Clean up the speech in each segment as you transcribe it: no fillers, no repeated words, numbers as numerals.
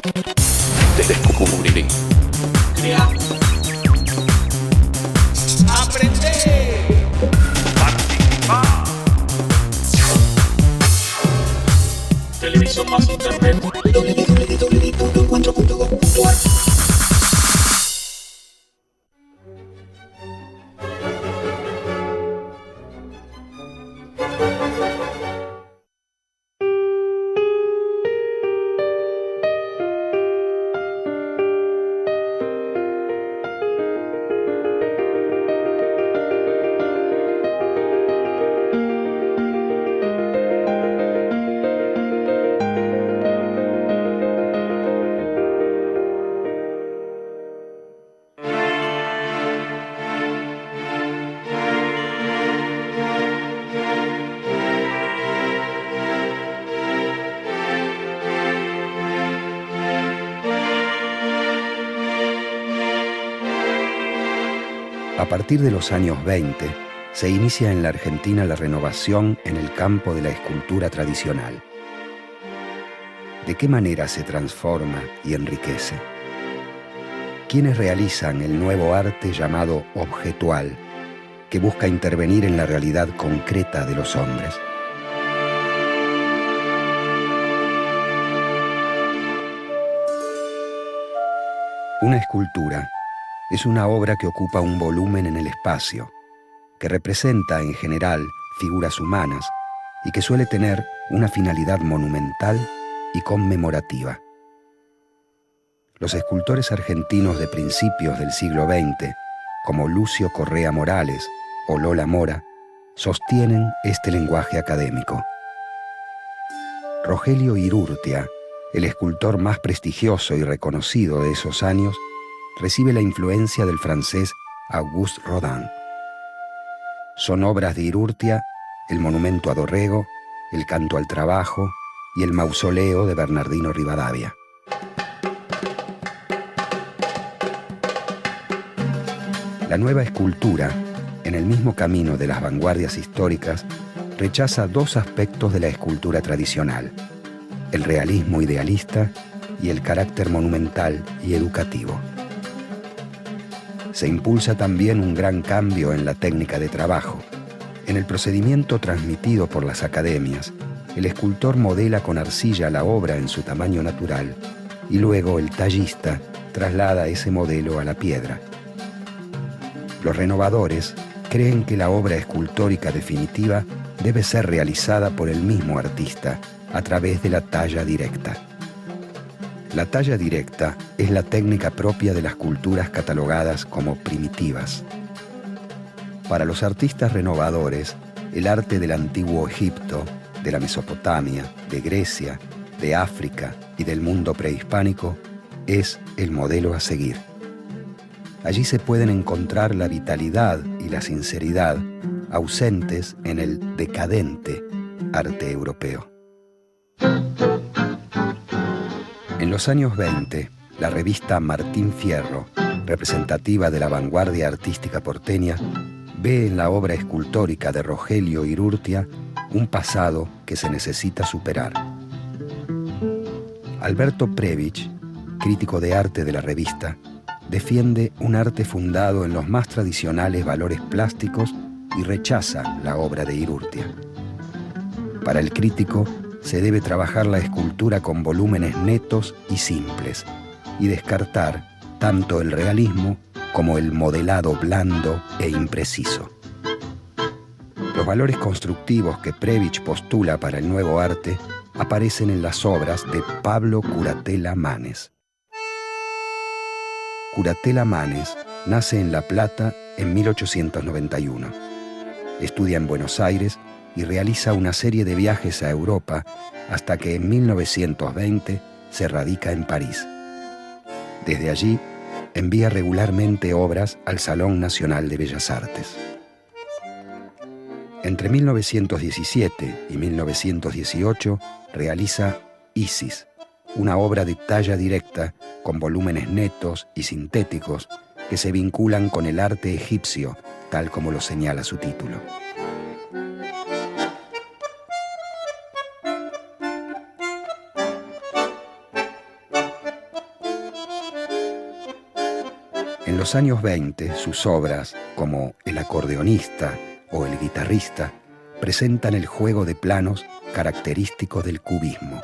Descubrir. Crear. Aprender. Participar. Televisión más internet. www.encuentro.com.ar. A partir de los años 20, se inicia en la Argentina la renovación en el campo de la escultura tradicional. ¿De qué manera se transforma y enriquece? ¿Quiénes realizan el nuevo arte llamado objetual, que busca intervenir en la realidad concreta de los hombres? Una escultura es una obra que ocupa un volumen en el espacio, que representa en general figuras humanas y que suele tener una finalidad monumental y conmemorativa. Los escultores argentinos de principios del siglo XX, como Lucio Correa Morales o Lola Mora, sostienen este lenguaje académico. Rogelio Irurtia, el escultor más prestigioso y reconocido de esos años, recibe la influencia del francés Auguste Rodin. Son obras de Irurtia el monumento a Dorrego, el canto al trabajo y el mausoleo de Bernardino Rivadavia. La nueva escultura, en el mismo camino de las vanguardias históricas, rechaza dos aspectos de la escultura tradicional: el realismo idealista y el carácter monumental y educativo. Se impulsa también un gran cambio en la técnica de trabajo. En el procedimiento transmitido por las academias, el escultor modela con arcilla la obra en su tamaño natural y luego el tallista traslada ese modelo a la piedra. Los renovadores creen que la obra escultórica definitiva debe ser realizada por el mismo artista a través de la talla directa. La talla directa es la técnica propia de las culturas catalogadas como primitivas. Para los artistas renovadores, el arte del antiguo Egipto, de la Mesopotamia, de Grecia, de África y del mundo prehispánico es el modelo a seguir. Allí se pueden encontrar la vitalidad y la sinceridad ausentes en el decadente arte europeo. En los años 20, la revista Martín Fierro, representativa de la vanguardia artística porteña, ve en la obra escultórica de Rogelio Irurtia un pasado que se necesita superar. Alberto Previch, crítico de arte de la revista, defiende un arte fundado en los más tradicionales valores plásticos y rechaza la obra de Irurtia. Para el crítico, se debe trabajar la escultura con volúmenes netos y simples y descartar tanto el realismo como el modelado blando e impreciso. Los valores constructivos que Previch postula para el nuevo arte aparecen en las obras de Pablo Curatela Manes. Curatela Manes nace en La Plata en 1891. Estudia en Buenos Aires y realiza una serie de viajes a Europa hasta que en 1920 se radica en París. Desde allí, envía regularmente obras al Salón Nacional de Bellas Artes. Entre 1917 y 1918 realiza Isis, una obra de talla directa con volúmenes netos y sintéticos que se vinculan con el arte egipcio, tal como lo señala su título. En los años 20, sus obras, como El acordeonista o El guitarrista, presentan el juego de planos característico del cubismo.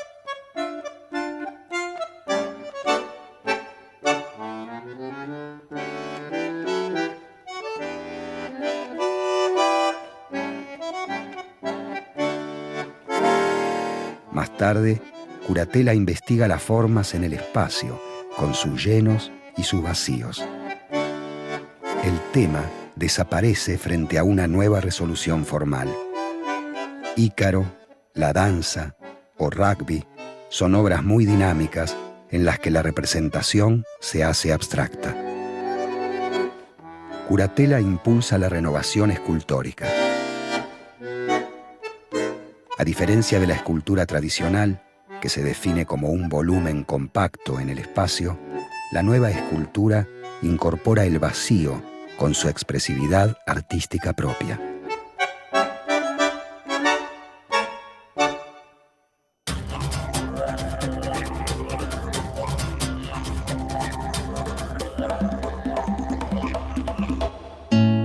Más tarde, Curatela investiga las formas en el espacio, con sus llenos y sus vacíos. El tema desaparece frente a una nueva resolución formal. Ícaro, La danza o Rugby son obras muy dinámicas en las que la representación se hace abstracta. Curatela impulsa la renovación escultórica. A diferencia de la escultura tradicional, que se define como un volumen compacto en el espacio, la nueva escultura incorpora el vacío con su expresividad artística propia.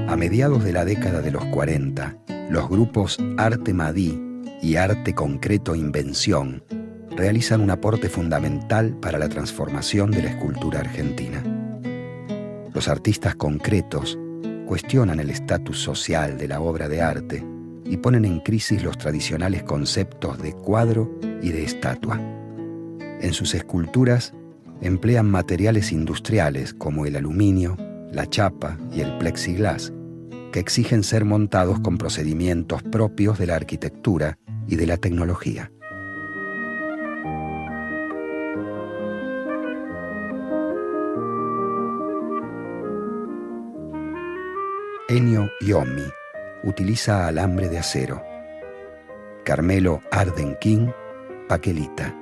A mediados de la década de los 40, los grupos Arte Madí y Arte Concreto Invención realizan un aporte fundamental para la transformación de la escultura argentina. Los artistas concretos cuestionan el estatus social de la obra de arte y ponen en crisis los tradicionales conceptos de cuadro y de estatua. En sus esculturas emplean materiales industriales como el aluminio, la chapa y el plexiglás, que exigen ser montados con procedimientos propios de la arquitectura y de la tecnología. Ennio Iommi utiliza alambre de acero. Carmelo Arden-King, baquelita.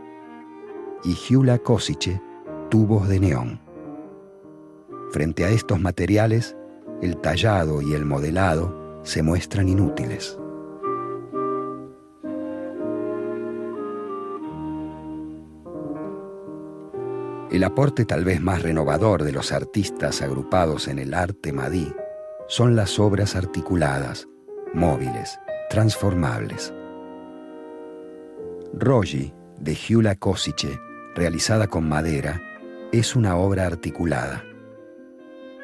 Y Gyula Kosice, tubos de neón. Frente a estos materiales, el tallado y el modelado se muestran inútiles. El aporte tal vez más renovador de los artistas agrupados en el Arte Madí son las obras articuladas, móviles, transformables. Rogi, de Gyula Kosice, realizada con madera, es una obra articulada.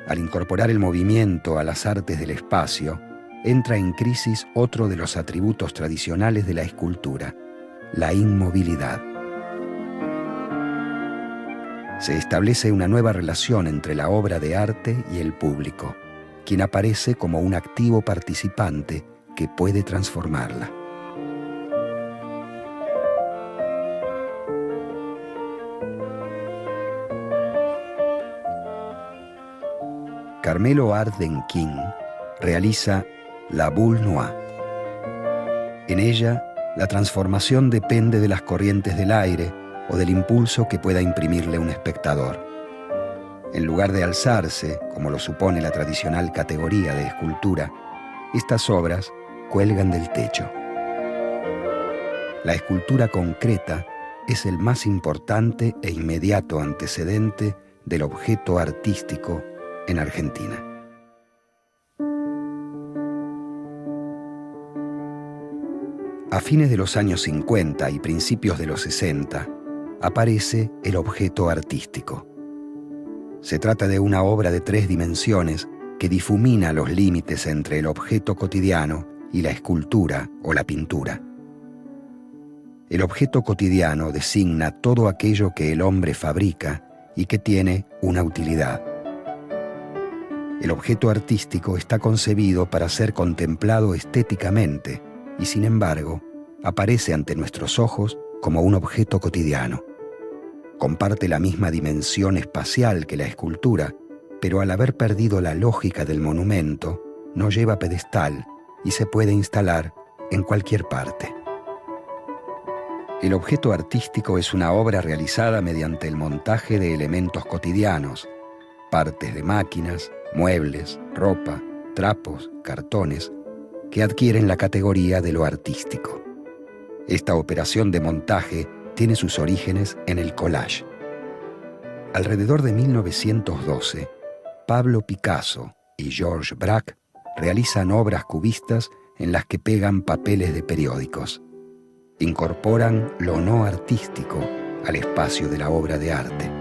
Al incorporar el movimiento a las artes del espacio, entra en crisis otro de los atributos tradicionales de la escultura, la inmovilidad. Se establece una nueva relación entre la obra de arte y el público, quien aparece como un activo participante que puede transformarla. Carmelo Arden-King realiza La Boule Noire. En ella, la transformación depende de las corrientes del aire o del impulso que pueda imprimirle un espectador. En lugar de alzarse, como lo supone la tradicional categoría de escultura, estas obras cuelgan del techo. La escultura concreta es el más importante e inmediato antecedente del objeto artístico en Argentina. A fines de los años 50 y principios de los 60, aparece el objeto artístico. Se trata de una obra de 3 dimensiones que difumina los límites entre el objeto cotidiano y la escultura o la pintura. El objeto cotidiano designa todo aquello que el hombre fabrica y que tiene una utilidad. El objeto artístico está concebido para ser contemplado estéticamente y, sin embargo, aparece ante nuestros ojos como un objeto cotidiano. Comparte la misma dimensión espacial que la escultura, pero al haber perdido la lógica del monumento, no lleva pedestal y se puede instalar en cualquier parte. El objeto artístico es una obra realizada mediante el montaje de elementos cotidianos, partes de máquinas, muebles, ropa, trapos, cartones, que adquieren la categoría de lo artístico. Esta operación de montaje tiene sus orígenes en el collage. Alrededor de 1912, Pablo Picasso y Georges Braque realizan obras cubistas en las que pegan papeles de periódicos. Incorporan lo no artístico al espacio de la obra de arte.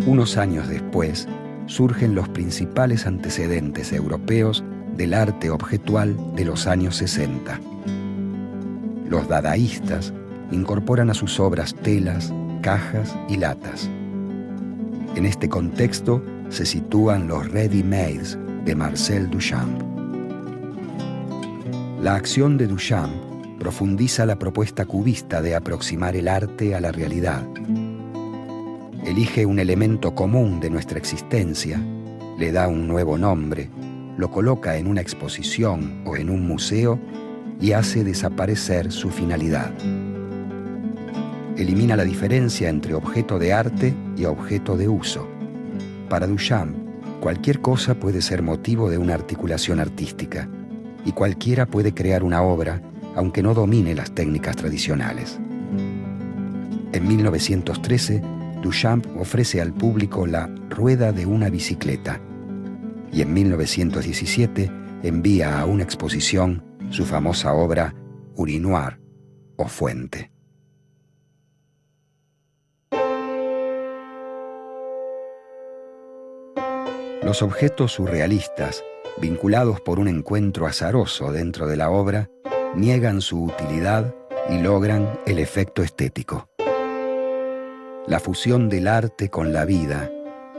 Unos años después, surgen los principales antecedentes europeos del arte objetual de los años 60. Los dadaístas incorporan a sus obras telas, cajas y latas. En este contexto se sitúan los ready-mades de Marcel Duchamp. La acción de Duchamp profundiza la propuesta cubista de aproximar el arte a la realidad. Elige un elemento común de nuestra existencia, le da un nuevo nombre, lo coloca en una exposición o en un museo y hace desaparecer su finalidad. Elimina la diferencia entre objeto de arte y objeto de uso. Para Duchamp, cualquier cosa puede ser motivo de una articulación artística y cualquiera puede crear una obra aunque no domine las técnicas tradicionales. En 1913, Duchamp ofrece al público la rueda de una bicicleta y en 1917 envía a una exposición su famosa obra Urinoir o Fuente. Los objetos surrealistas, vinculados por un encuentro azaroso dentro de la obra, niegan su utilidad y logran el efecto estético. La fusión del arte con la vida,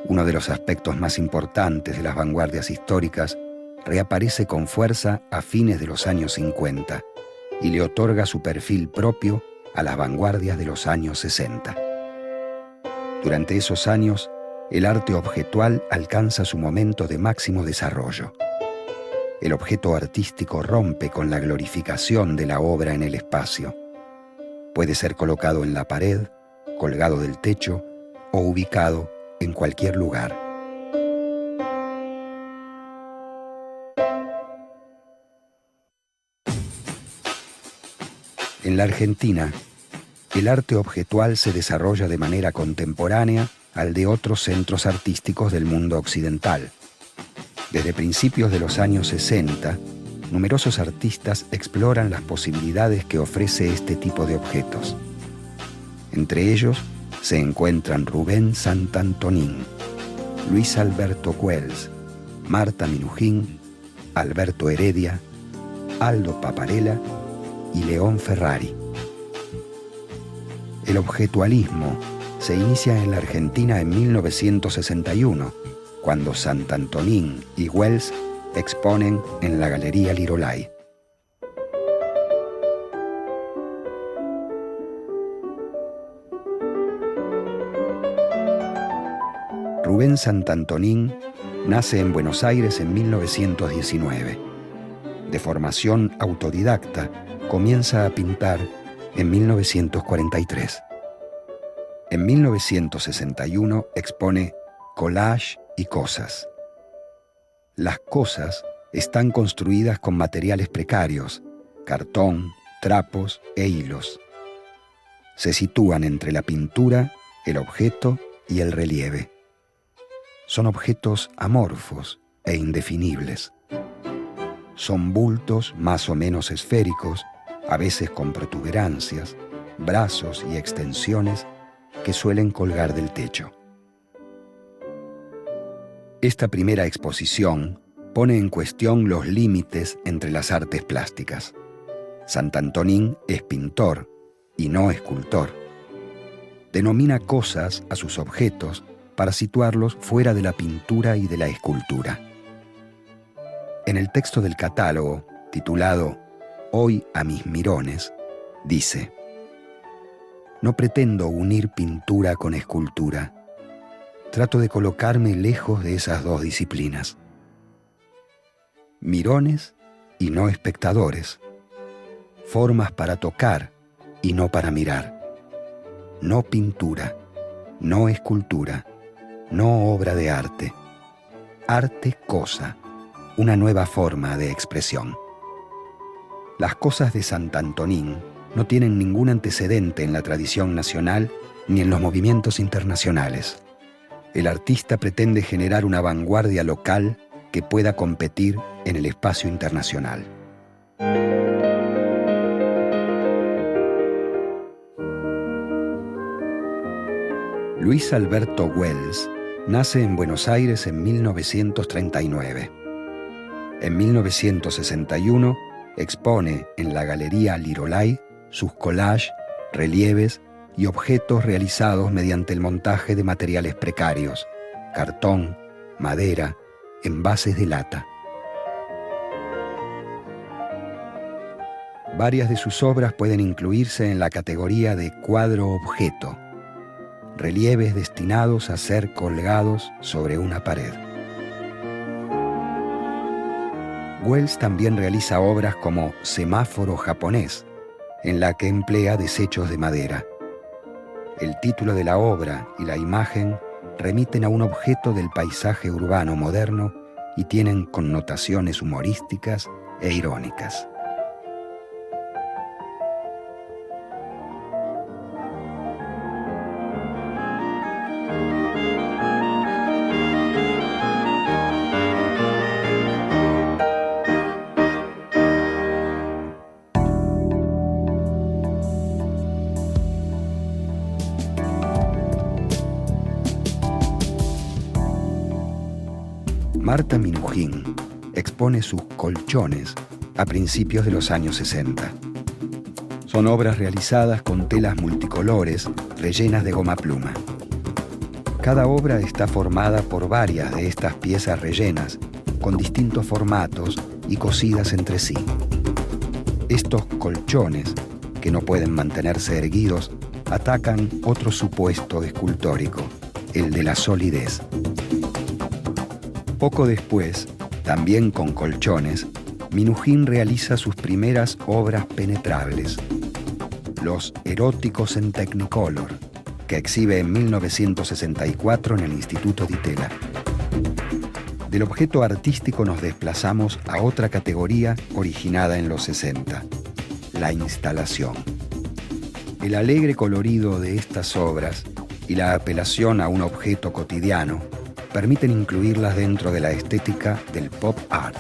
uno de los aspectos más importantes de las vanguardias históricas, reaparece con fuerza a fines de los años 50 y le otorga su perfil propio a las vanguardias de los años 60. Durante esos años, el arte objetual alcanza su momento de máximo desarrollo. El objeto artístico rompe con la glorificación de la obra en el espacio. Puede ser colocado en la pared, colgado del techo o ubicado en cualquier lugar. En la Argentina, el arte objetual se desarrolla de manera contemporánea al de otros centros artísticos del mundo occidental. Desde principios de los años 60, numerosos artistas exploran las posibilidades que ofrece este tipo de objetos. Entre ellos se encuentran Rubén Santantonin, Luis Alberto Güells, Marta Minujín, Alberto Heredia, Aldo Paparella y León Ferrari. El objetualismo se inicia en la Argentina en 1961, cuando Santantonin y Güells exponen en la Galería Lirolay. Rubén Santantonin nace en Buenos Aires en 1919. De formación autodidacta, comienza a pintar en 1943. En 1961 expone Collage y Cosas. Las cosas están construidas con materiales precarios, cartón, trapos e hilos. Se sitúan entre la pintura, el objeto y el relieve. Son objetos amorfos e indefinibles. Son bultos más o menos esféricos, a veces con protuberancias, brazos y extensiones que suelen colgar del techo. Esta primera exposición pone en cuestión los límites entre las artes plásticas. Santantonin es pintor y no escultor. Denomina cosas a sus objetos para situarlos fuera de la pintura y de la escultura. En el texto del catálogo, titulado Hoy a mis mirones, dice: no pretendo unir pintura con escultura. Trato de colocarme lejos de esas dos disciplinas. Mirones y no espectadores. Formas para tocar y no para mirar. No pintura, no escultura, no obra de arte. Arte cosa, una nueva forma de expresión. Las cosas de Sant Antonín no tienen ningún antecedente en la tradición nacional ni en los movimientos internacionales. El artista pretende generar una vanguardia local que pueda competir en el espacio internacional. Luis Alberto Wells nace en Buenos Aires en 1939. En 1961 expone en la Galería Lirolai sus collages, relieves y objetos realizados mediante el montaje de materiales precarios, cartón, madera, envases de lata. Varias de sus obras pueden incluirse en la categoría de cuadro-objeto, relieves destinados a ser colgados sobre una pared. Wells también realiza obras como Semáforo japonés, en la que emplea desechos de madera. El título de la obra y la imagen remiten a un objeto del paisaje urbano moderno y tienen connotaciones humorísticas e irónicas. Marta Minujín expone sus colchones a principios de los años 60. Son obras realizadas con telas multicolores rellenas de goma pluma. Cada obra está formada por varias de estas piezas rellenas con distintos formatos y cosidas entre sí. Estos colchones, que no pueden mantenerse erguidos, atacan otro supuesto escultórico, el de la solidez. Poco después, también con colchones, Minujín realiza sus primeras obras penetrables, los eróticos en Technicolor, que exhibe en 1964 en el Instituto Di Tella. Del objeto artístico nos desplazamos a otra categoría originada en los 60, la instalación. El alegre colorido de estas obras y la apelación a un objeto cotidiano permiten incluirlas dentro de la estética del pop art.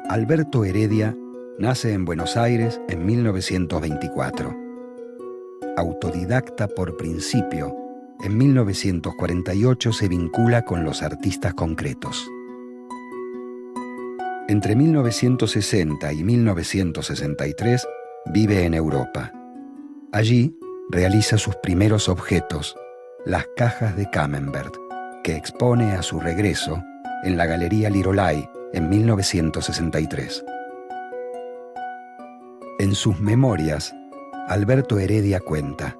Alberto Heredia nace en Buenos Aires en 1924. Autodidacta por principio, en 1948 se vincula con los artistas concretos. Entre 1960 y 1963 vive en Europa. Allí realiza sus primeros objetos, las cajas de Camembert, que expone a su regreso en la Galería Lirolai en 1963. En sus memorias, Alberto Heredia cuenta: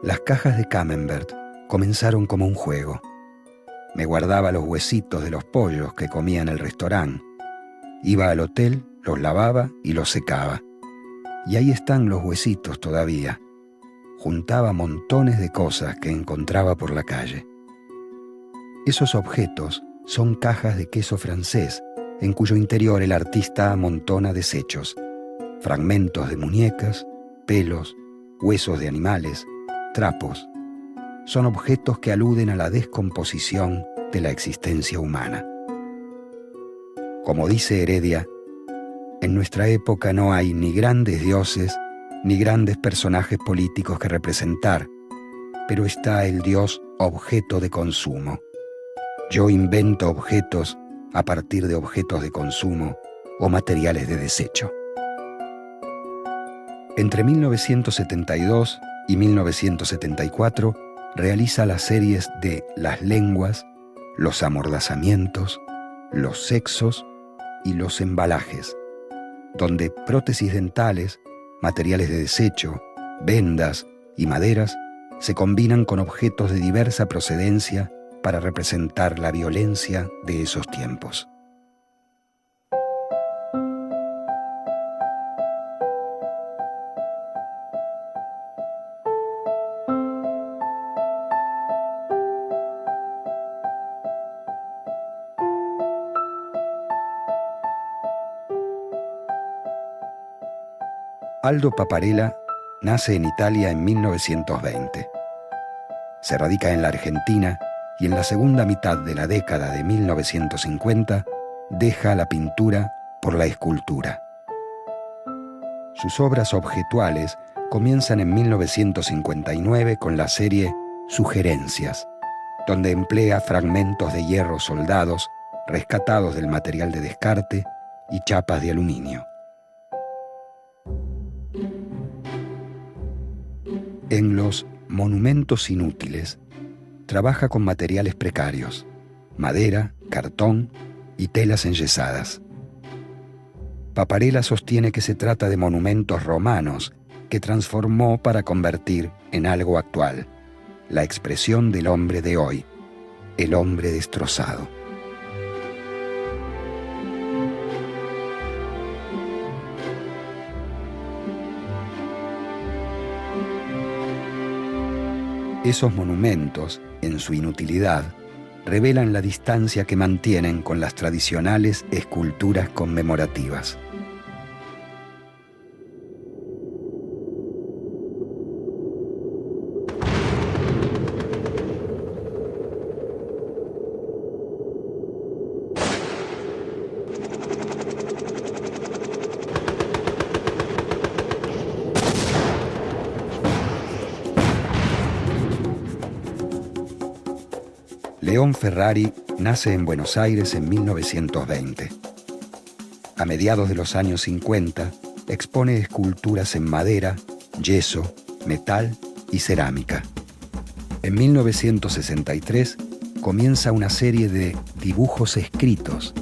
las cajas de Camembert comenzaron como un juego. Me guardaba los huesitos de los pollos que comía en el restaurante. Iba al hotel, los lavaba y los secaba. Y ahí están los huesitos todavía. Juntaba montones de cosas que encontraba por la calle. Esos objetos son cajas de queso francés, en cuyo interior el artista amontona desechos, fragmentos de muñecas, pelos, huesos de animales, trapos. Son objetos que aluden a la descomposición de la existencia humana. Como dice Heredia, en nuestra época no hay ni grandes dioses ni grandes personajes políticos que representar, pero está el dios objeto de consumo. Yo invento objetos a partir de objetos de consumo o materiales de desecho. Entre 1972 y 1974 realiza las series de Las lenguas, Los amordazamientos, Los sexos y Los embalajes, donde prótesis dentales, materiales de desecho, vendas y maderas se combinan con objetos de diversa procedencia para representar la violencia de esos tiempos. Aldo Paparella nace en Italia en 1920. Se radica en la Argentina y en la segunda mitad de la década de 1950 deja la pintura por la escultura. Sus obras objetuales comienzan en 1959 con la serie Sugerencias, donde emplea fragmentos de hierro soldados rescatados del material de descarte y chapas de aluminio. En los monumentos inútiles, trabaja con materiales precarios, madera, cartón y telas enyesadas. Paparella sostiene que se trata de monumentos romanos que transformó para convertir en algo actual, la expresión del hombre de hoy, el hombre destrozado. Esos monumentos, en su inutilidad, revelan la distancia que mantienen con las tradicionales esculturas conmemorativas. León Ferrari nace en Buenos Aires en 1920. A mediados de los años 50, expone esculturas en madera, yeso, metal y cerámica. En 1963 comienza una serie de dibujos escritos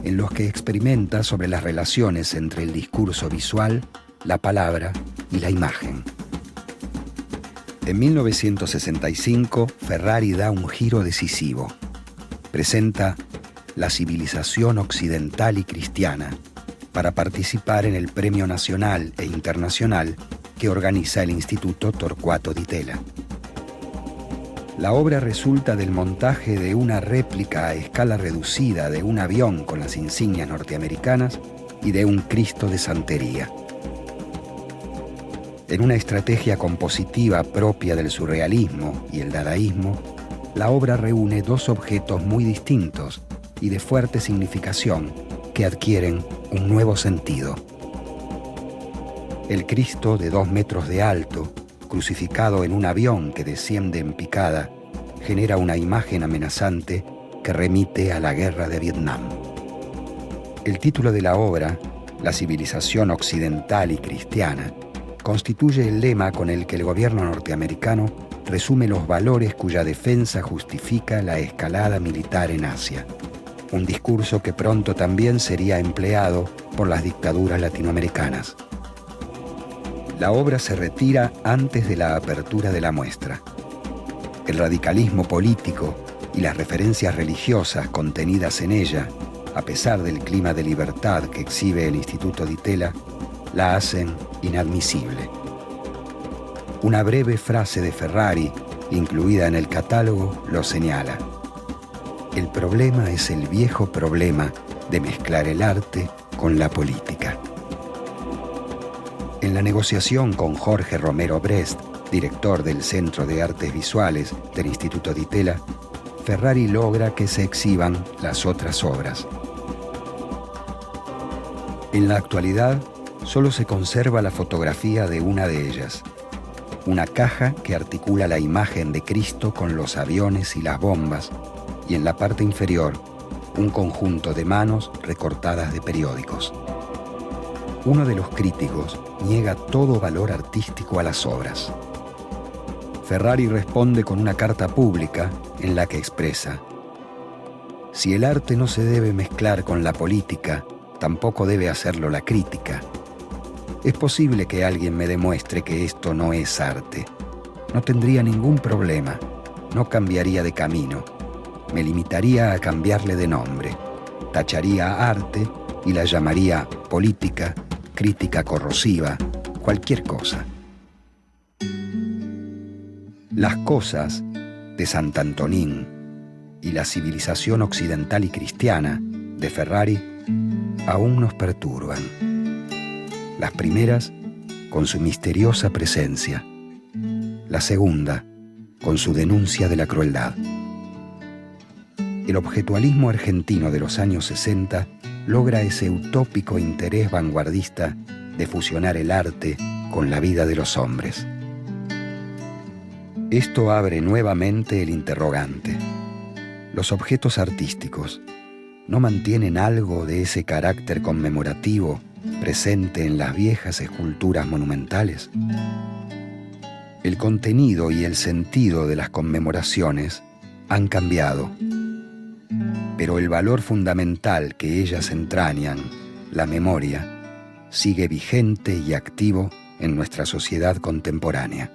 en los que experimenta sobre las relaciones entre el discurso visual, la palabra y la imagen. En 1965, Ferrari da un giro decisivo. Presenta La civilización occidental y cristiana para participar en el Premio Nacional e Internacional que organiza el Instituto Torquato Di Tella. La obra resulta del montaje de una réplica a escala reducida de un avión con las insignias norteamericanas y de un Cristo de santería. En una estrategia compositiva propia del surrealismo y el dadaísmo, la obra reúne dos objetos muy distintos y de fuerte significación que adquieren un nuevo sentido. El Cristo de 2 metros de alto, crucificado en un avión que desciende en picada, genera una imagen amenazante que remite a la guerra de Vietnam. El título de la obra, La civilización occidental y cristiana, constituye el lema con el que el gobierno norteamericano resume los valores cuya defensa justifica la escalada militar en Asia. Un discurso que pronto también sería empleado por las dictaduras latinoamericanas. La obra se retira antes de la apertura de la muestra. El radicalismo político y las referencias religiosas contenidas en ella, a pesar del clima de libertad que exhibe el Instituto Di Tella, la hacen inadmisible. Una breve frase de Ferrari, incluida en el catálogo, lo señala. El problema es el viejo problema de mezclar el arte con la política. En la negociación con Jorge Romero Brest, director del Centro de Artes Visuales del Instituto Di Tella, Ferrari logra que se exhiban las otras obras. En la actualidad, solo se conserva la fotografía de una de ellas, una caja que articula la imagen de Cristo con los aviones y las bombas, y en la parte inferior, un conjunto de manos recortadas de periódicos. Uno de los críticos niega todo valor artístico a las obras. Ferrari responde con una carta pública en la que expresa: si el arte no se debe mezclar con la política, tampoco debe hacerlo la crítica. Es posible que alguien me demuestre que esto no es arte. No tendría ningún problema, no cambiaría de camino. Me limitaría a cambiarle de nombre. Tacharía a arte y la llamaría política, crítica corrosiva, cualquier cosa. Las cosas de Sant'Antonin y la civilización occidental y cristiana de Ferrari aún nos perturban. Las primeras con su misteriosa presencia. La segunda, con su denuncia de la crueldad. El objetualismo argentino de los años 60 logra ese utópico interés vanguardista de fusionar el arte con la vida de los hombres. Esto abre nuevamente el interrogante. ¿Los objetos artísticos no mantienen algo de ese carácter conmemorativo presente en las viejas esculturas monumentales? El contenido y el sentido de las conmemoraciones han cambiado, pero el valor fundamental que ellas entrañan, la memoria, sigue vigente y activo en nuestra sociedad contemporánea.